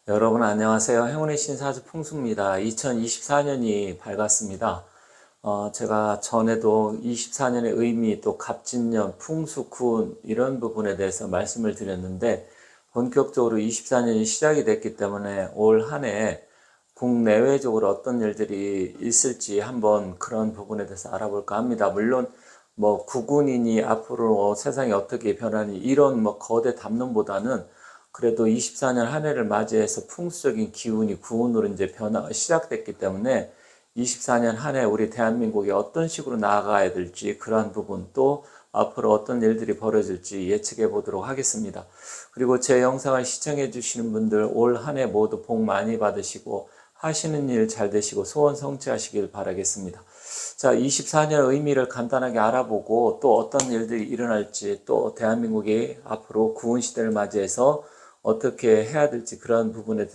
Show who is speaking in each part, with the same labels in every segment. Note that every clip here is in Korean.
Speaker 1: 여러분 안녕하세요. 행운의 신사주 풍수입니다. 2024년이 밝았습니다. 제가 전에도 24년의 의미 또 갑진년, 풍수, 군 이런 부분에 대해서 말씀을 드렸는데 본격적으로 24년이 시작이 됐기 때문에 올 한 해 국내외적으로 어떤 일들이 있을지 한번 그런 부분에 대해서 알아볼까 합니다. 물론 뭐 구군이니 앞으로 세상이 어떻게 변하니 이런 뭐 거대 담론보다는 그래도 24년 한 해를 맞이해서 풍수적인 기운이 구운으로 이제 변화가 시작됐기 때문에 24년 한 해 우리 대한민국이 어떤 식으로 나아가야 될지 그러한 부분 또 앞으로 어떤 일들이 벌어질지 예측해 보도록 하겠습니다. 그리고 제 영상을 시청해 주시는 분들 올 한 해 모두 복 많이 받으시고 하시는 일 잘 되시고 소원 성취하시길 바라겠습니다. 자, 24년 의미를 간단하게 알아보고 또 어떤 일들이 일어날지 또 대한민국이 앞으로 구운 시대를 맞이해서 어떻게 해야 될지 그런 부분에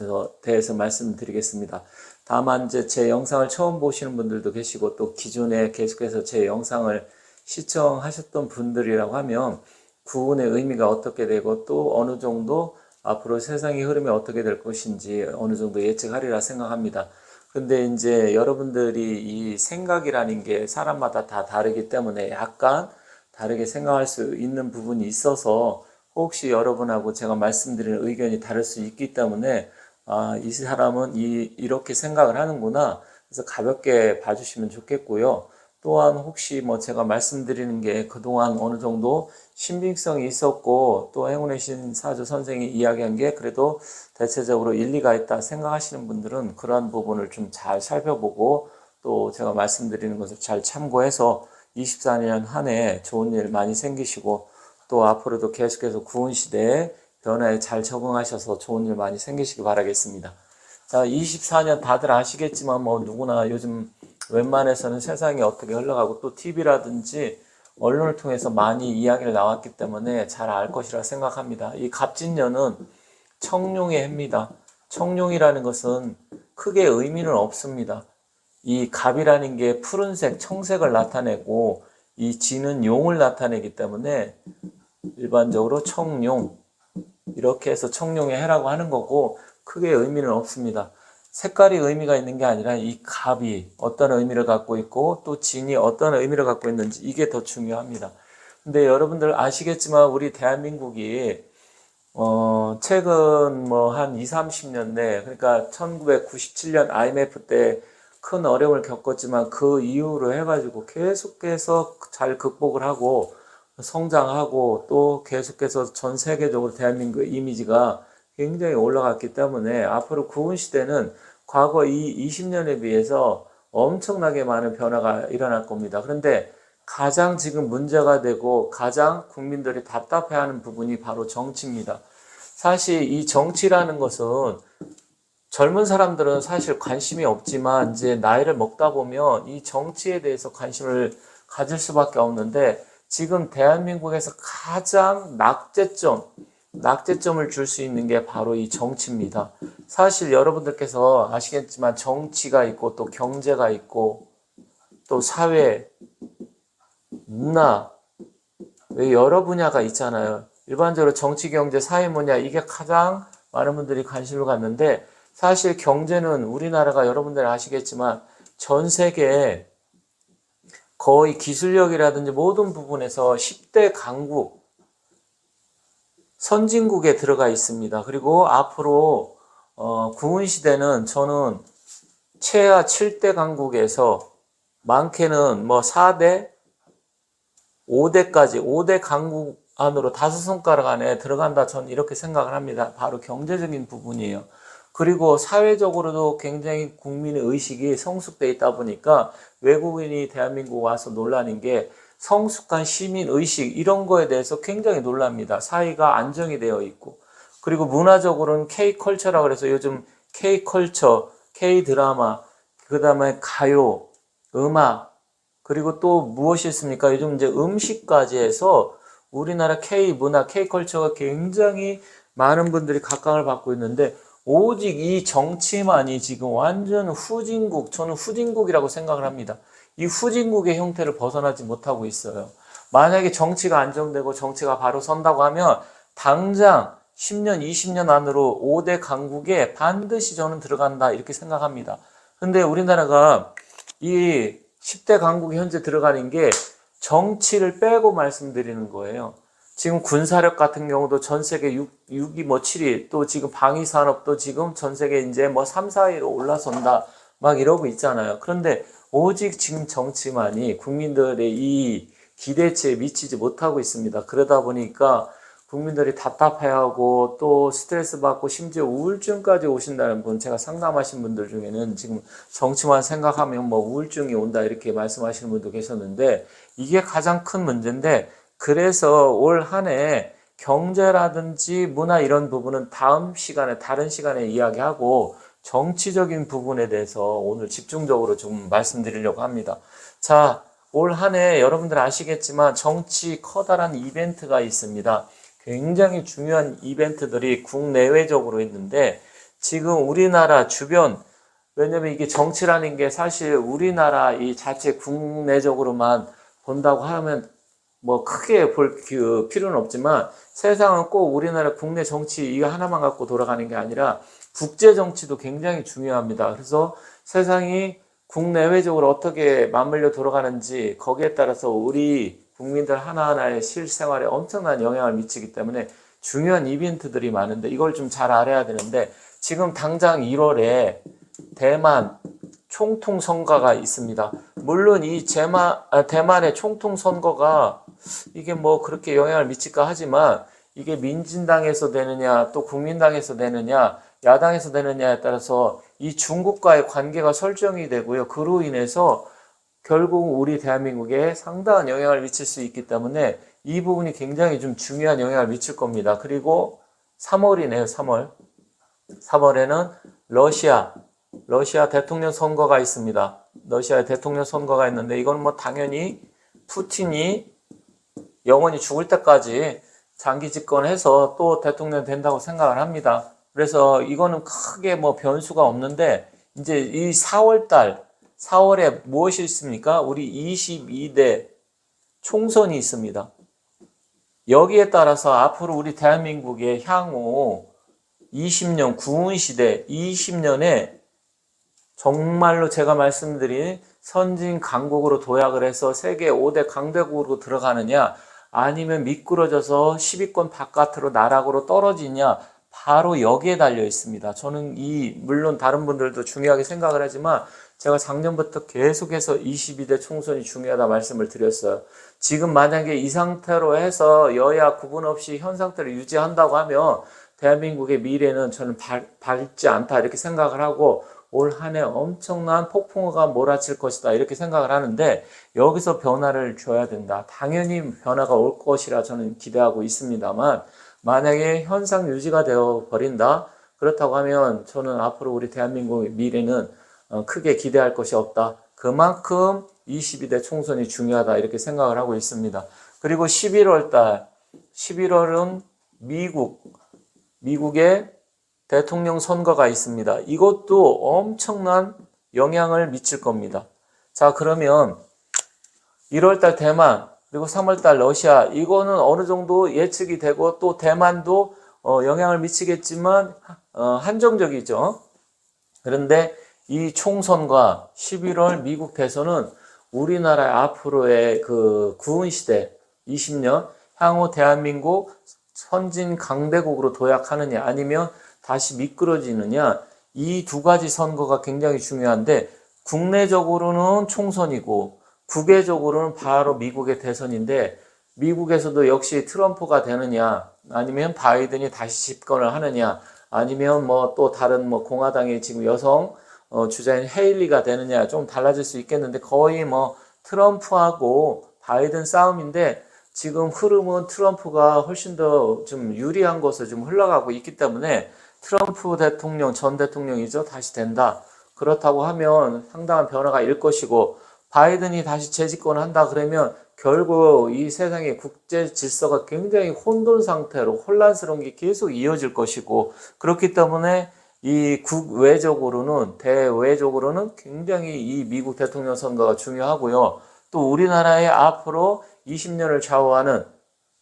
Speaker 1: 대해서 말씀드리겠습니다. 다만 이제 제 영상을 처음 보시는 분들도 계시고 또 기존에 계속해서 제 영상을 시청하셨던 분들이라고 하면 구운의 의미가 어떻게 되고 또 어느 정도 앞으로 세상의 흐름이 어떻게 될 것인지 어느 정도 예측하리라 생각합니다. 근데 이제 여러분들이 이 생각이라는 게 사람마다 다 다르기 때문에 약간 다르게 생각할 수 있는 부분이 있어서 혹시 여러분하고 제가 말씀드리는 의견이 다를 수 있기 때문에 이 사람은 이렇게 생각을 하는구나. 그래서 가볍게 봐주시면 좋겠고요. 또한 혹시 뭐 제가 말씀드리는 게 그동안 어느 정도 신빙성이 있었고 또 행운의 신 사주 선생이 이야기한 게 그래도 대체적으로 일리가 있다 생각하시는 분들은 그러한 부분을 좀 잘 살펴보고 또 제가 말씀드리는 것을 잘 참고해서 24년 한 해 좋은 일 많이 생기시고 또 앞으로도 계속해서 구은 시대에 변화에 잘 적응하셔서 좋은 일 많이 생기시길 바라겠습니다. 자, 24년 다들 아시겠지만 뭐 누구나 요즘 웬만해서는 세상이 어떻게 흘러가고 또 TV라든지 언론을 통해서 많이 이야기를 나왔기 때문에 잘 알 것이라 생각합니다. 이 갑진년은 청룡의 해입니다. 청룡이라는 것은 크게 의미는 없습니다. 이 갑이라는 게 푸른색, 청색을 나타내고 이 진은 용을 나타내기 때문에 일반적으로 청룡 이렇게 해서 청룡의 해라고 하는 거고 크게 의미는 없습니다. 색깔이 의미가 있는 게 아니라 이 갑이 어떤 의미를 갖고 있고 또 진이 어떤 의미를 갖고 있는지 이게 더 중요합니다. 근데 여러분들 아시겠지만 우리 대한민국이 최근 뭐 한 2, 30년 내 그러니까 1997년 IMF 때 큰 어려움을 겪었지만 그 이후로 해가지고 계속해서 잘 극복을 하고 성장하고 또 계속해서 전 세계적으로 대한민국 이미지가 굉장히 올라갔기 때문에 앞으로 구은 시대는 과거 이 20년에 비해서 엄청나게 많은 변화가 일어날 겁니다. 그런데 가장 지금 문제가 되고 가장 국민들이 답답해하는 부분이 바로 정치입니다. 사실 이 정치라는 것은 젊은 사람들은 사실 관심이 없지만 이제 나이를 먹다 보면 이 정치에 대해서 관심을 가질 수밖에 없는데 지금 대한민국에서 가장 낙제점을 줄 수 있는 게 바로 이 정치입니다. 사실 여러분들께서 아시겠지만 정치가 있고 또 경제가 있고 또 사회, 문화, 여러 분야가 있잖아요. 일반적으로 정치, 경제, 사회, 문화 이게 가장 많은 분들이 관심을 갖는데 사실 경제는 우리나라가 여러분들 아시겠지만 전 세계에 거의 기술력이라든지 모든 부분에서 10대 강국, 선진국에 들어가 있습니다. 그리고 앞으로 구은 시대는 저는 최하 7대 강국에서 많게는 뭐 4대, 5대까지 5대 강국 안으로 5손가락 안에 들어간다 저는 이렇게 생각을 합니다. 바로 경제적인 부분이에요. 그리고 사회적으로도 굉장히 국민의 의식이 성숙되어 있다 보니까 외국인이 대한민국 와서 놀라는 게 성숙한 시민 의식 이런 거에 대해서 굉장히 놀랍니다. 사회가 안정이 되어 있고 그리고 문화적으로는 K컬처라고 그래서 요즘 K컬처, K드라마, 그 다음에 가요, 음악 그리고 또 무엇이 있습니까? 요즘 이제 음식까지 해서 우리나라 K 문화, K 컬처가 굉장히 많은 분들이 각광을 받고 있는데 오직 이 정치만이 지금 완전 후진국, 저는 후진국이라고 생각을 합니다. 이 후진국의 형태를 벗어나지 못하고 있어요. 만약에 정치가 안정되고 정치가 바로 선다고 하면 당장 10년, 20년 안으로 5대 강국에 반드시 저는 들어간다 이렇게 생각합니다. 근데 우리나라가 이 10대 강국에 현재 들어가는 게 정치를 빼고 말씀드리는 거예요. 지금 군사력 같은 경우도 전 세계 6위 뭐 7위, 또 지금 방위 산업도 지금 전 세계 이제 뭐 3, 4위로 올라선다 막 이러고 있잖아요. 그런데 오직 지금 정치만이 국민들의 이 기대치에 미치지 못하고 있습니다. 그러다 보니까 국민들이 답답해하고 또 스트레스 받고 심지어 우울증까지 오신다는 분, 제가 상담하신 분들 중에는 지금 정치만 생각하면 뭐 우울증이 온다 이렇게 말씀하시는 분도 계셨는데, 이게 가장 큰 문제인데, 그래서 올 한 해 경제라든지 문화 이런 부분은 다음 시간에, 다른 시간에 이야기하고, 정치적인 부분에 대해서 오늘 집중적으로 좀 말씀드리려고 합니다. 자, 올 한 해 여러분들 아시겠지만 정치 커다란 이벤트가 있습니다. 굉장히 중요한 이벤트들이 국내외적으로 있는데, 지금 우리나라 주변, 왜냐면 이게 정치라는 게 사실 우리나라 이 자체 국내적으로만 본다고 하면 뭐 크게 볼 필요는 없지만, 세상은 꼭 우리나라 국내 정치 이거 하나만 갖고 돌아가는 게 아니라 국제 정치도 굉장히 중요합니다. 그래서 세상이 국내외적으로 어떻게 맞물려 돌아가는지 거기에 따라서 우리 국민들 하나하나의 실생활에 엄청난 영향을 미치기 때문에 중요한 이벤트들이 많은데, 이걸 좀 잘 알아야 되는데, 지금 당장 1월에 대만 총통 선거가 있습니다. 물론 이 대만의 총통 선거가 이게 뭐 그렇게 영향을 미칠까 하지만, 이게 민진당에서 되느냐 또 국민당에서 되느냐 야당에서 되느냐에 따라서 이 중국과의 관계가 설정이 되고요. 그로 인해서 결국 우리 대한민국에 상당한 영향을 미칠 수 있기 때문에 이 부분이 굉장히 좀 중요한 영향을 미칠 겁니다. 그리고 3월이네요. 3월. 3월에는 러시아 대통령 선거가 있습니다. 러시아 대통령 선거가 있는데, 이건 뭐 당연히 푸틴이 영원히 죽을 때까지 장기 집권해서 또 대통령 된다고 생각을 합니다. 그래서 이거는 크게 뭐 변수가 없는데, 이제 이 4월에 무엇이 있습니까? 우리 22대 총선이 있습니다. 여기에 따라서 앞으로 우리 대한민국의 향후 20년 구은시대 20년에 정말로 제가 말씀드린 선진 강국으로 도약을 해서 세계 5대 강대국으로 들어가느냐, 아니면 미끄러져서 10위권 바깥으로 나락으로 떨어지냐, 바로 여기에 달려 있습니다. 저는 물론 다른 분들도 중요하게 생각을 하지만, 제가 작년부터 계속해서 22대 총선이 중요하다 말씀을 드렸어요. 지금 만약에 이 상태로 해서 여야 구분 없이 현 상태를 유지한다고 하면 대한민국의 미래는 저는 밝지 않다 이렇게 생각을 하고, 올 한 해 엄청난 폭풍우가 몰아칠 것이다 이렇게 생각을 하는데, 여기서 변화를 줘야 된다. 당연히 변화가 올 것이라 저는 기대하고 있습니다만, 만약에 현상 유지가 되어 버린다, 그렇다고 하면 저는 앞으로 우리 대한민국의 미래는 크게 기대할 것이 없다. 그만큼 22대 총선이 중요하다 이렇게 생각을 하고 있습니다. 그리고 11월은 미국의 대통령 선거가 있습니다. 이것도 엄청난 영향을 미칠 겁니다. 자, 그러면 1월달 대만, 그리고 3월달 러시아, 이거는 어느 정도 예측이 되고, 또 대만도 영향을 미치겠지만 한정적이죠. 그런데 이 총선과 11월 미국 대선은 우리나라의 앞으로의 그 구은시대 20년 향후 대한민국 선진 강대국으로 도약하느냐 아니면 다시 미끄러지느냐, 이 두 가지 선거가 굉장히 중요한데, 국내적으로는 총선이고 국외적으로는 바로 미국의 대선인데, 미국에서도 역시 트럼프가 되느냐 아니면 바이든이 다시 집권을 하느냐, 아니면 뭐 또 다른 뭐 공화당의 지금 여성 주자인 헤일리가 되느냐, 좀 달라질 수 있겠는데, 거의 뭐 트럼프하고 바이든 싸움인데, 지금 흐름은 트럼프가 훨씬 더 좀 유리한 것으로 좀 흘러가고 있기 때문에, 트럼프 대통령, 전 대통령이죠, 다시 된다. 그렇다고 하면 상당한 변화가 일 것이고, 바이든이 다시 재집권을 한다 그러면 결국 이 세상의 국제 질서가 굉장히 혼돈 상태로 혼란스러운 게 계속 이어질 것이고, 그렇기 때문에 이 대외적으로는 굉장히 이 미국 대통령 선거가 중요하고요. 또 우리나라의 앞으로 20년을 좌우하는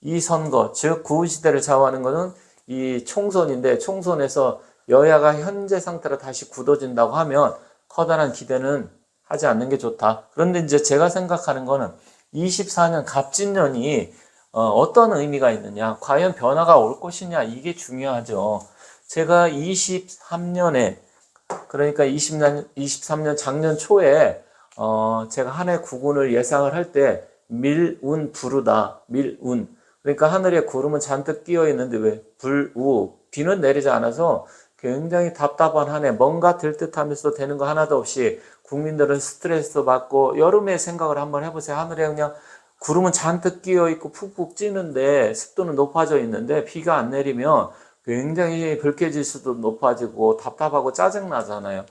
Speaker 1: 이 선거, 즉 구은시대를 좌우하는 것은 이 총선인데 총선에서 여야가 현재 상태로 다시 굳어진다고 하면 커다란 기대는 하지 않는 게 좋다. 그런데 이제 제가 생각하는 거는 24년 갑진년이 어떤 의미가 있느냐, 과연 변화가 올 것이냐, 이게 중요하죠. 제가 23년에, 그러니까 23년 작년 초에 제가 한 해 구군을 예상을 할 때 밀운 부르다, 밀운. 그러니까 하늘에 구름은 잔뜩 끼어 있는데 왜 불우, 비는 내리지 않아서 굉장히 답답한 한 해, 뭔가 될 듯하면서 되는 거 하나도 없이 국민들은 스트레스도 받고, 여름에 생각을 한번 해보세요. 하늘에 그냥 구름은 잔뜩 끼어 있고 푹푹 찌는데 습도는 높아져 있는데 비가 안 내리면 굉장히 불쾌지수도 높아지고 답답하고 짜증나잖아요.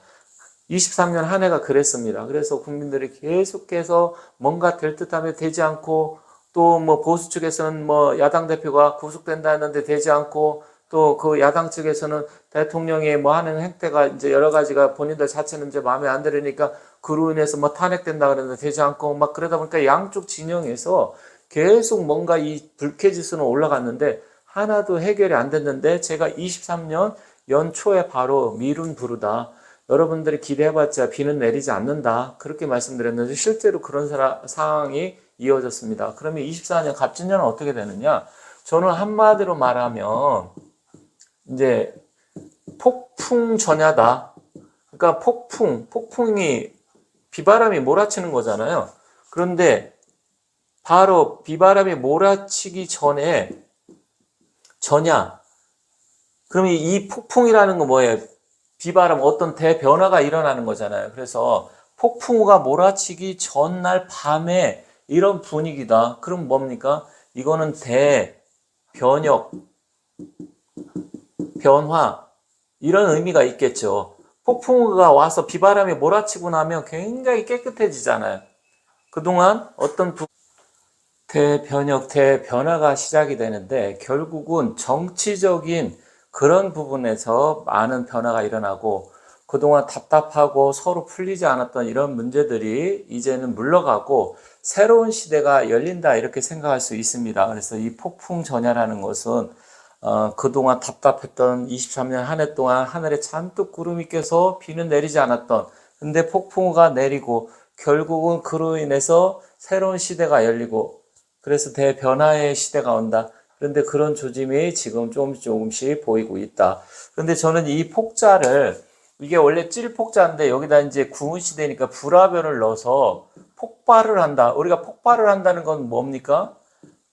Speaker 1: 23년 한 해가 그랬습니다. 그래서 국민들이 계속해서 뭔가 될 듯하면 되지 않고, 또 뭐 보수 측에서는 뭐 야당 대표가 구속된다 했는데 되지 않고, 또 그 야당 측에서는 대통령이 뭐 하는 행태가 이제 여러 가지가 본인들 자체는 이제 마음에 안 들으니까 그로 인해서 뭐 탄핵된다 그랬는데 되지 않고, 막 그러다 보니까 양쪽 진영에서 계속 뭔가 이 불쾌지수는 올라갔는데 하나도 해결이 안 됐는데, 제가 23년 연초에 바로 미룬 부르다, 여러분들이 기대해봤자 비는 내리지 않는다, 그렇게 말씀드렸는데 실제로 그런 상황이 이어졌습니다. 그러면 24년 갑진년은 어떻게 되느냐? 저는 한마디로 말하면 이제 폭풍 전야다. 그러니까 폭풍이 비바람이 몰아치는 거잖아요. 그런데 바로 비바람이 몰아치기 전에 전야. 그러면 이 폭풍이라는 건 뭐예요? 비바람, 어떤 대변화가 일어나는 거잖아요. 그래서 폭풍우가 몰아치기 전날 밤에 이런 분위기다. 그럼 뭡니까? 이거는 대변역, 변화, 이런 의미가 있겠죠. 폭풍우가 와서 비바람이 몰아치고 나면 굉장히 깨끗해지잖아요. 그동안 어떤 대변역, 대변화가 시작이 되는데 결국은 정치적인 그런 부분에서 많은 변화가 일어나고, 그동안 답답하고 서로 풀리지 않았던 이런 문제들이 이제는 물러가고 새로운 시대가 열린다, 이렇게 생각할 수 있습니다. 그래서 이 폭풍 전야라는 것은 그동안 답답했던 23년 한 해 동안 하늘에 잔뜩 구름이 껴서 비는 내리지 않았던, 근데 폭풍우가 내리고 결국은 그로 인해서 새로운 시대가 열리고, 그래서 대변화의 시대가 온다. 그런데 그런 조짐이 지금 조금씩 보이고 있다. 그런데 저는 이 폭자를, 이게 원래 찔폭자인데 여기다 이제 구은 시대니까 불화별을 넣어서 폭발을 한다. 우리가 폭발을 한다는 건 뭡니까?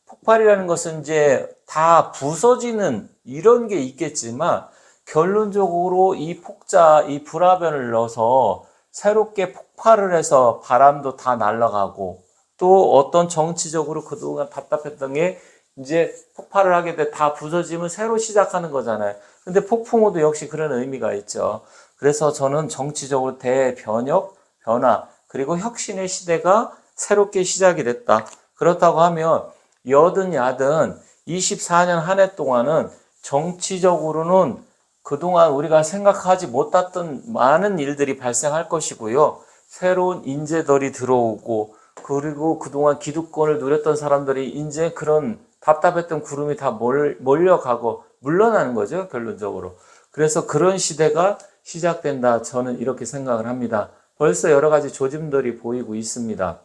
Speaker 1: 폭발이라는 것은 이제 다 부서지는 이런 게 있겠지만, 결론적으로 이 폭자, 이 불화변을 넣어서 새롭게 폭발을 해서 바람도 다 날아가고, 또 어떤 정치적으로 그동안 답답했던 게 이제 폭발을 하게 돼 다 부서지면 새로 시작하는 거잖아요. 근데 폭풍우도 역시 그런 의미가 있죠. 그래서 저는 정치적으로 대변혁, 변화, 그리고 혁신의 시대가 새롭게 시작이 됐다. 그렇다고 하면 여든 야든 24년 한 해 동안은 정치적으로는 그동안 우리가 생각하지 못했던 많은 일들이 발생할 것이고요. 새로운 인재들이 들어오고, 그리고 그동안 기득권을 누렸던 사람들이 이제 그런 답답했던 구름이 다 몰려가고 물러나는 거죠, 결론적으로. 그래서 그런 시대가 시작된다, 저는 이렇게 생각을 합니다. 벌써 여러 가지 조짐들이 보이고 있습니다.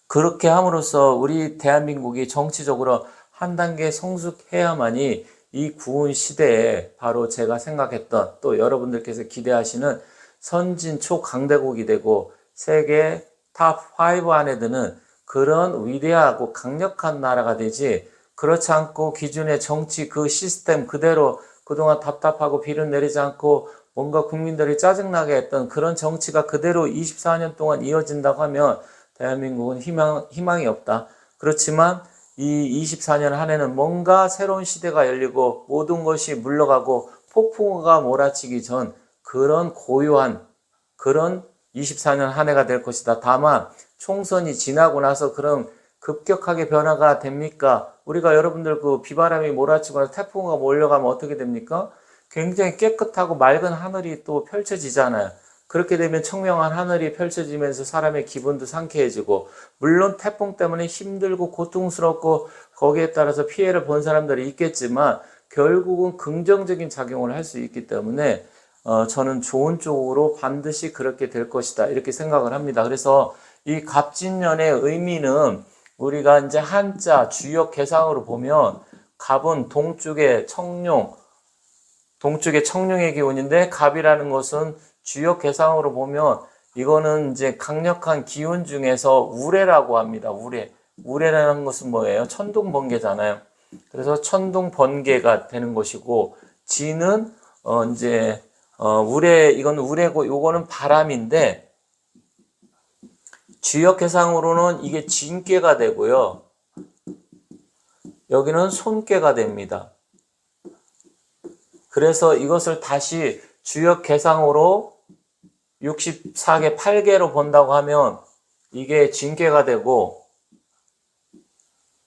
Speaker 1: 그렇게 함으로써 우리 대한민국이 정치적으로 한 단계 성숙해야만이 이 구은 시대에 바로 제가 생각했던, 또 여러분들께서 기대하시는 선진 초강대국이 되고 세계 탑5 안에 드는 그런 위대하고 강력한 나라가 되지, 그렇지 않고 기존의 정치 그 시스템 그대로 그동안 답답하고 비를 내리지 않고 뭔가 국민들이 짜증나게 했던 그런 정치가 그대로 24년 동안 이어진다고 하면 대한민국은 희망이 없다. 그렇지만 이 24년 한 해는 뭔가 새로운 시대가 열리고 모든 것이 물러가고 폭풍우가 몰아치기 전 그런 고요한 그런 24년 한 해가 될 것이다. 다만 총선이 지나고 나서 그런 급격하게 변화가 됩니까? 우리가 여러분들 그 비바람이 몰아치거나 태풍우가 몰려가면 어떻게 됩니까? 굉장히 깨끗하고 맑은 하늘이 또 펼쳐지잖아요. 그렇게 되면 청명한 하늘이 펼쳐지면서 사람의 기분도 상쾌해지고, 물론 태풍 때문에 힘들고 고통스럽고 거기에 따라서 피해를 본 사람들이 있겠지만 결국은 긍정적인 작용을 할 수 있기 때문에 저는 좋은 쪽으로 반드시 그렇게 될 것이다 이렇게 생각을 합니다. 그래서 이 갑진년의 의미는 우리가 이제 한자 주역 개상으로 보면 갑은 동쪽의 청룡의 기운인데 갑이라는 것은 주역 개상으로 보면 이거는 이제 강력한 기운 중에서 우레라고 합니다. 우레라는 것은 뭐예요? 천둥번개잖아요. 그래서 천둥번개가 되는 것이고 지는 이제 이건 우레고 요거는 바람인데 주역 해상으로는 이게 진깨가 되고요. 여기는 손깨가 됩니다. 그래서 이것을 다시 주역 개상으로 64개 8개로 본다고 하면 이게 진깨가 되고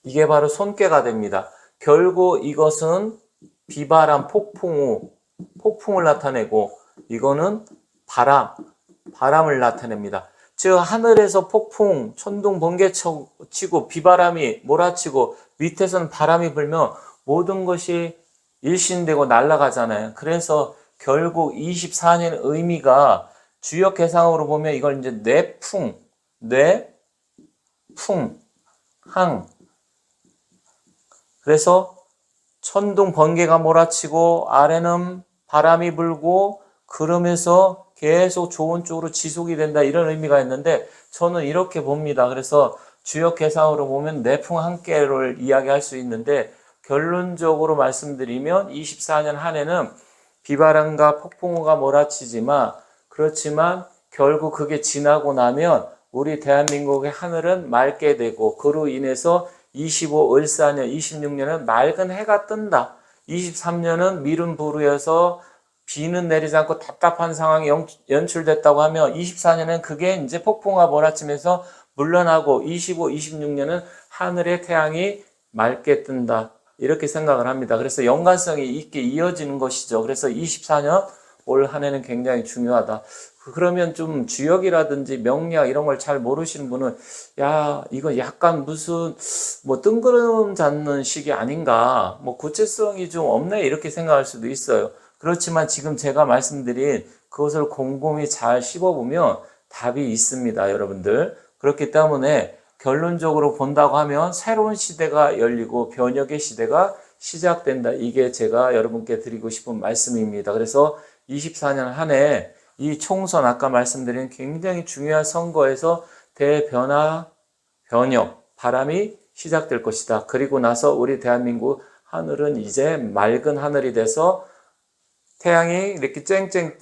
Speaker 1: 이게 바로 손깨가 됩니다. 결국 이것은 비바람, 폭풍을 나타내고 이거는 바람을 나타냅니다. 즉 하늘에서 폭풍, 천둥, 번개 치고 비바람이 몰아치고 밑에서는 바람이 불면 모든 것이 일신되고 날아가잖아요. 그래서 결국 24년 의미가 주역 개상으로 보면 이걸 이제 항. 그래서 천둥 번개가 몰아치고 아래는 바람이 불고 그러면서 계속 좋은 쪽으로 지속이 된다 이런 의미가 있는데 저는 이렇게 봅니다. 그래서 주역 개상으로 보면 내풍 한께를 이야기할 수 있는데 결론적으로 말씀드리면 24년 한 해는 비바람과 폭풍우가 몰아치지만 그렇지만 결국 그게 지나고 나면 우리 대한민국의 하늘은 맑게 되고 그로 인해서 25 을사년, 26년은 맑은 해가 뜬다. 23년은 미룬 불우여서 비는 내리지 않고 답답한 상황이 연출됐다고 하면 24년은 그게 이제 폭풍과 몰아치면서 물러나고 25, 26년은 하늘의 태양이 맑게 뜬다. 이렇게 생각을 합니다. 그래서 연관성이 있게 이어지는 것이죠. 그래서 24년 올 한 해는 굉장히 중요하다. 그러면 좀 주역이라든지 명리학 이런 걸 잘 모르시는 분은 야 이거 약간 무슨 뭐 뜬구름 잡는 식이 아닌가 뭐 구체성이 좀 없네 이렇게 생각할 수도 있어요. 그렇지만 지금 제가 말씀드린 그것을 곰곰이 잘 씹어보면 답이 있습니다. 여러분들. 그렇기 때문에 결론적으로 본다고 하면 새로운 시대가 열리고 변혁의 시대가 시작된다. 이게 제가 여러분께 드리고 싶은 말씀입니다. 그래서 24년 한 해 이 총선 아까 말씀드린 굉장히 중요한 선거에서 대변화, 변혁, 바람이 시작될 것이다. 그리고 나서 우리 대한민국 하늘은 이제 맑은 하늘이 돼서 태양이 이렇게 쨍쨍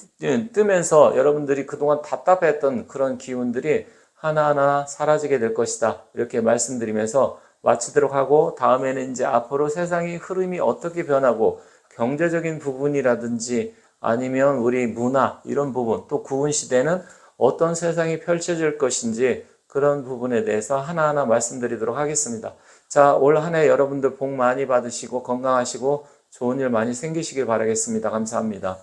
Speaker 1: 뜨면서 여러분들이 그동안 답답했던 그런 기운들이 하나하나 사라지게 될 것이다. 이렇게 말씀드리면서 마치도록 하고 다음에는 이제 앞으로 세상의 흐름이 어떻게 변하고 경제적인 부분이라든지 아니면 우리 문화 이런 부분 또 구은시대는 어떤 세상이 펼쳐질 것인지 그런 부분에 대해서 하나하나 말씀드리도록 하겠습니다. 자, 올 한 해 여러분들 복 많이 받으시고 건강하시고 좋은 일 많이 생기시길 바라겠습니다. 감사합니다.